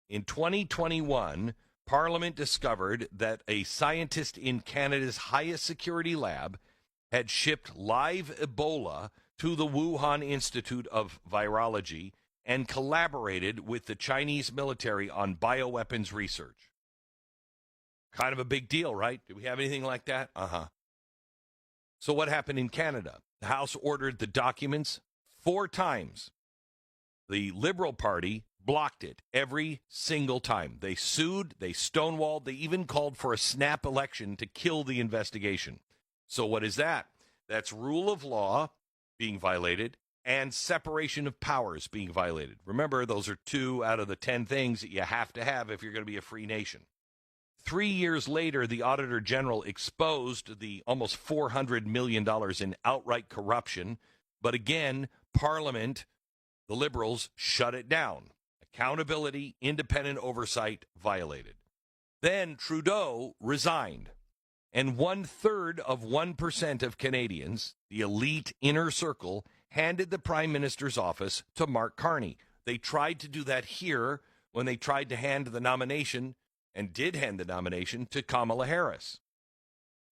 In 2021, Parliament discovered that a scientist in Canada's highest security lab had shipped live Ebola to the Wuhan Institute of Virology and collaborated with the Chinese military on bioweapons research. Kind of a big deal, right? Do we have anything like that? Uh-huh. So what happened in Canada? The House ordered the documents 4 times. The Liberal Party blocked it every single time. They sued, they stonewalled, they even called for a snap election to kill the investigation. So what is that? That's rule of law being violated and separation of powers being violated. Remember, those are 2 out of the 10 things that you have to have if you're going to be a free nation. 3 years later, the Auditor General exposed the almost $400 million in outright corruption. But again, Parliament, the Liberals, shut it down. Accountability, independent oversight violated. Then Trudeau resigned. And 1/3 of 1% of Canadians, the elite inner circle, handed the Prime Minister's office to Mark Carney. They tried to do that here when they tried to hand the nomination, and did hand the nomination, to Kamala Harris.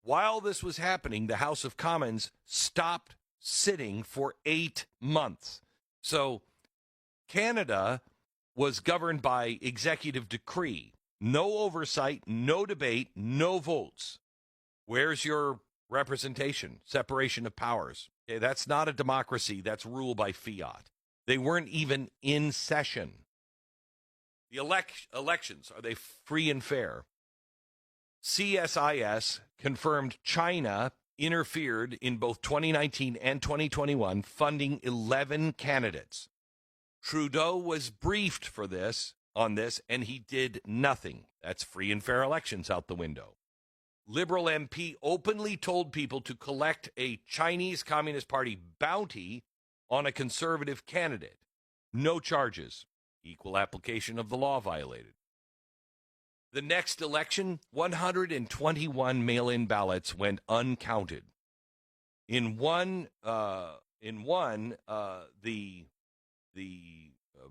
While this was happening, the House of Commons stopped sitting for 8 months. So Canada was governed by executive decree. No oversight, no debate, no votes. Where's your representation? Separation of powers. Okay, that's not a democracy. That's rule by fiat. They weren't even in session. The elections, are they free and fair? CSIS confirmed China interfered in both 2019 and 2021, funding 11 candidates. Trudeau was briefed on this, and he did nothing. That's free and fair elections out the window. Liberal MP openly told people to collect a Chinese Communist Party bounty on a conservative candidate. No charges. Equal application of the law violated. The next election, 121 mail-in ballots went uncounted. In one, the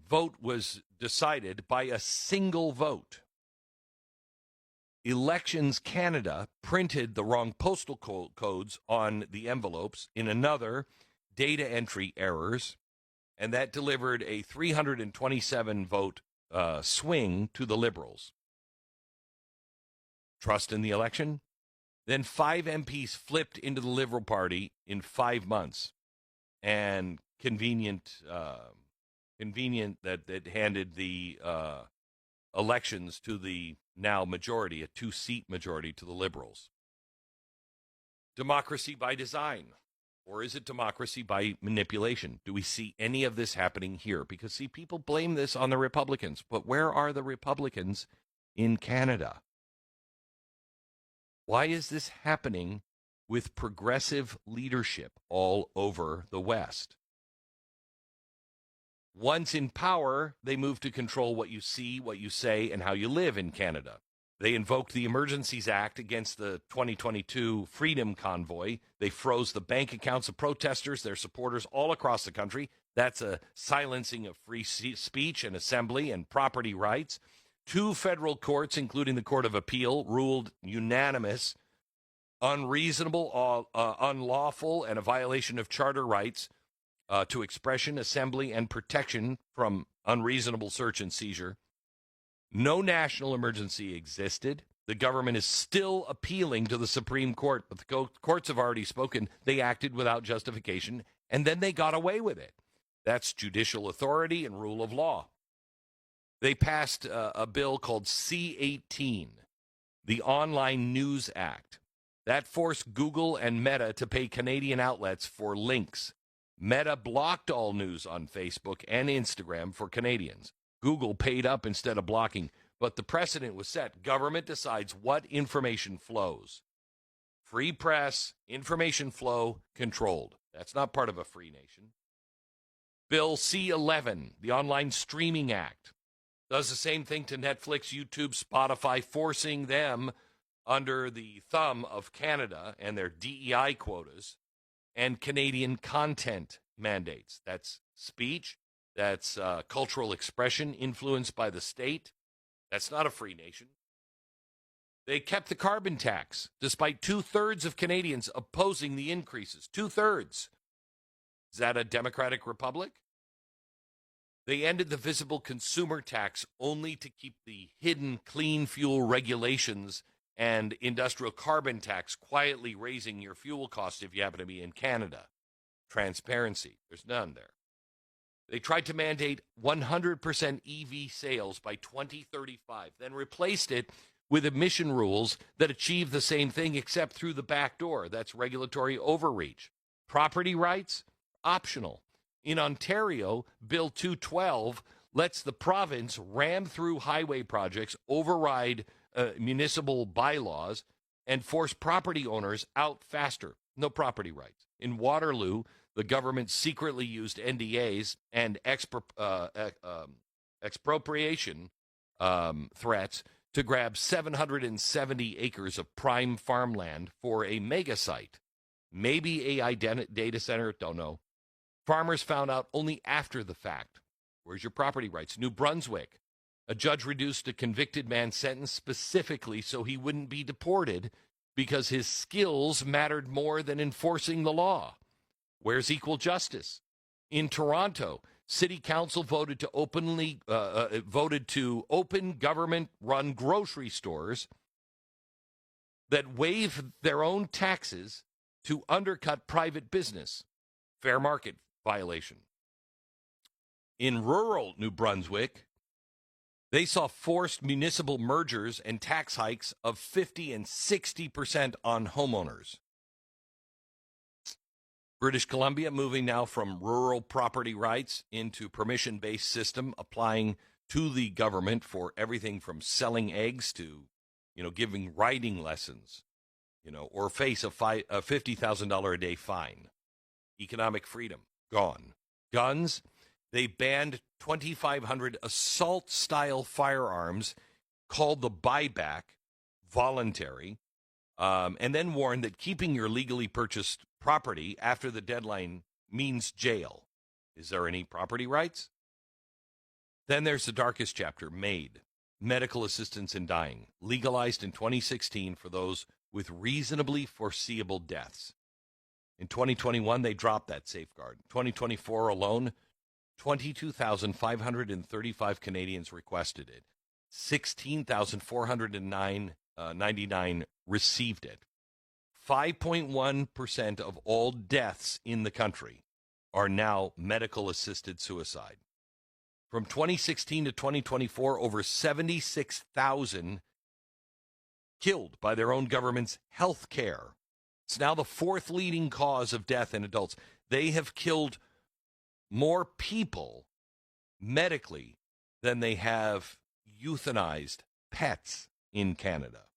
vote was decided by a single vote. Elections Canada printed the wrong postal codes on the envelopes. In another, data entry errors, and that delivered a 327 vote swing to the Liberals. Trust in the election? Then 5 MPs flipped into the Liberal Party in 5 months, and convenient that handed the elections to the now majority, a 2-seat majority to the Liberals. Democracy by design, or is it democracy by manipulation? Do we see any of this happening here? Because, see, people blame this on the Republicans, but where are the Republicans in Canada? Why is this happening with progressive leadership all over the West? Once in power, they move to control what you see, what you say, and how you live in Canada. They invoked the Emergencies Act against the 2022 Freedom Convoy. They froze the bank accounts of protesters, their supporters all across the country. That's a silencing of free speech and assembly and property rights. 2 federal courts, including the Court of Appeal, ruled unanimous, unreasonable, unlawful, and a violation of charter rights to expression, assembly, and protection from unreasonable search and seizure. No national emergency existed. The government is still appealing to the Supreme Court, but the courts have already spoken. They acted without justification, and then they got away with it. That's judicial authority and rule of law. They passed a bill called C-18, the Online News Act. That forced Google and Meta to pay Canadian outlets for links. Meta blocked all news on Facebook and Instagram for Canadians. Google paid up instead of blocking, but the precedent was set. Government decides what information flows. Free press, information flow, controlled. That's not part of a free nation. Bill C-11, the Online Streaming Act, does the same thing to Netflix, YouTube, Spotify, forcing them under the thumb of Canada and their DEI quotas and Canadian content mandates. That's speech, that's cultural expression influenced by the state, That's not a free nation. They kept the carbon tax, despite 2/3 of Canadians opposing the increases. 2/3. Is that a democratic republic? They ended the visible consumer tax only to keep the hidden clean fuel regulations and industrial carbon tax quietly raising your fuel costs if you happen to be in Canada. Transparency. There's none there. They tried to mandate 100% EV sales by 2035, then replaced it with emission rules that achieve the same thing except through the back door. That's regulatory overreach. Property rights, optional. In Ontario, Bill 212 lets the province ram through highway projects, override municipal bylaws, and force property owners out faster. No property rights. In Waterloo, the government secretly used NDAs and expropriation threats to grab 770 acres of prime farmland for a mega site. Maybe AI data center, don't know. Farmers found out only after the fact. Where's your property rights? New Brunswick. A judge reduced a convicted man's sentence specifically so he wouldn't be deported because his skills mattered more than enforcing the law. Where's equal justice? In Toronto, City Council voted to open government-run grocery stores that waive their own taxes to undercut private business. Fair market violation. In rural New Brunswick, they saw forced municipal mergers and tax hikes of 50 and 60% on homeowners. British Columbia moving now from rural property rights into permission-based system, applying to the government for everything from selling eggs to, giving writing lessons, or face a $50,000 a day fine. Economic freedom, gone. Guns, they banned 2,500 assault-style firearms called the buyback voluntary, and then warned that keeping your legally purchased property after the deadline means jail. Is there any property rights? Then there's the darkest chapter, MAID, medical assistance in dying, legalized in 2016 for those with reasonably foreseeable deaths. In 2021, they dropped that safeguard. 2024 alone, 22,535 Canadians requested it. 16,499 received it. 5.1% of all deaths in the country are now medical-assisted suicide. From 2016 to 2024, over 76,000 killed by their own government's health care. It's now the fourth leading cause of death in adults. They have killed more people medically than they have euthanized pets in Canada.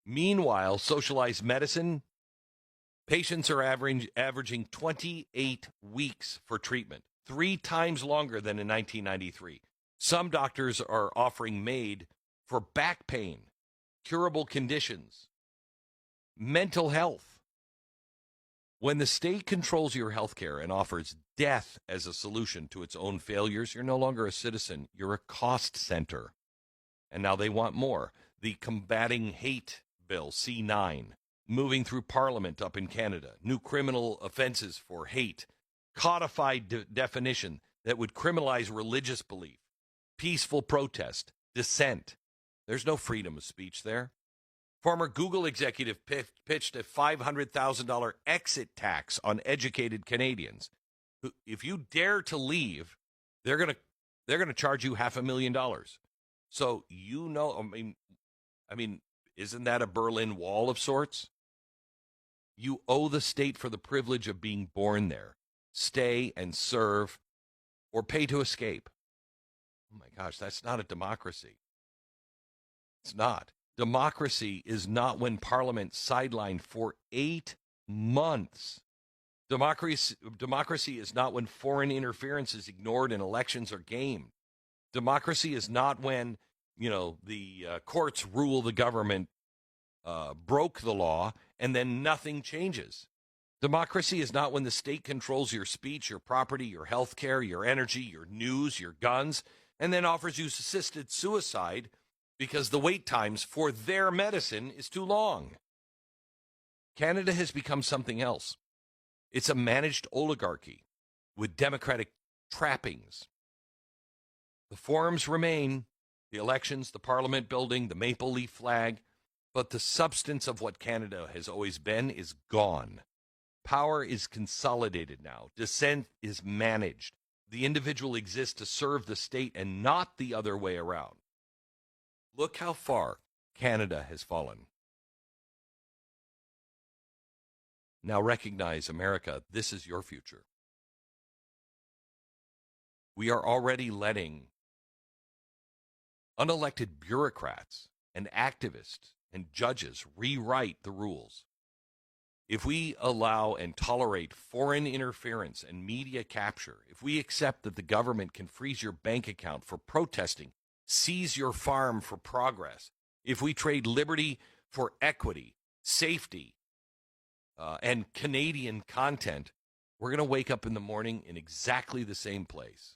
Meanwhile, socialized medicine, patients are averaging 28 weeks for treatment, 3 times longer than in 1993. Some doctors are offering MAID for back pain, curable conditions, mental health. When the state controls your health care and offers death as a solution to its own failures, you're no longer a citizen. You're a cost center. And now they want more. The Combating Hate Bill, C9, moving through Parliament up in Canada. New criminal offenses for hate. Codified definition that would criminalize religious belief. Peaceful protest. Dissent. There's no freedom of speech there. Former Google executive pitched a $500,000 exit tax on educated Canadians. If you dare to leave, they're going to charge you $500,000. So I mean, isn't that a Berlin Wall of sorts? You owe the state for the privilege of being born there. Stay and serve, or pay to escape. Oh my gosh, that's not a democracy. It's not. Democracy is not when Parliament sidelined for 8 months. Democracy is not when foreign interference is ignored and elections are gamed. Democracy is not when, the courts rule the government broke the law and then nothing changes. Democracy is not when the state controls your speech, your property, your health care, your energy, your news, your guns. and then offers you assisted suicide because the wait times for their medicine is too long. Canada has become something else. It's a managed oligarchy with democratic trappings. The forms remain, the elections, the parliament building, the maple leaf flag, but the substance of what Canada has always been is gone. Power is consolidated now. Dissent is managed. The individual exists to serve the state and not the other way around. Look how far Canada has fallen. Now recognize, America, this is your future. We are already letting unelected bureaucrats and activists and judges rewrite the rules. If we allow and tolerate foreign interference and media capture, if we accept that the government can freeze your bank account for protesting, seize your farm for progress, if we trade liberty for equity, safety, and Canadian content, we're going to wake up in the morning in exactly the same place.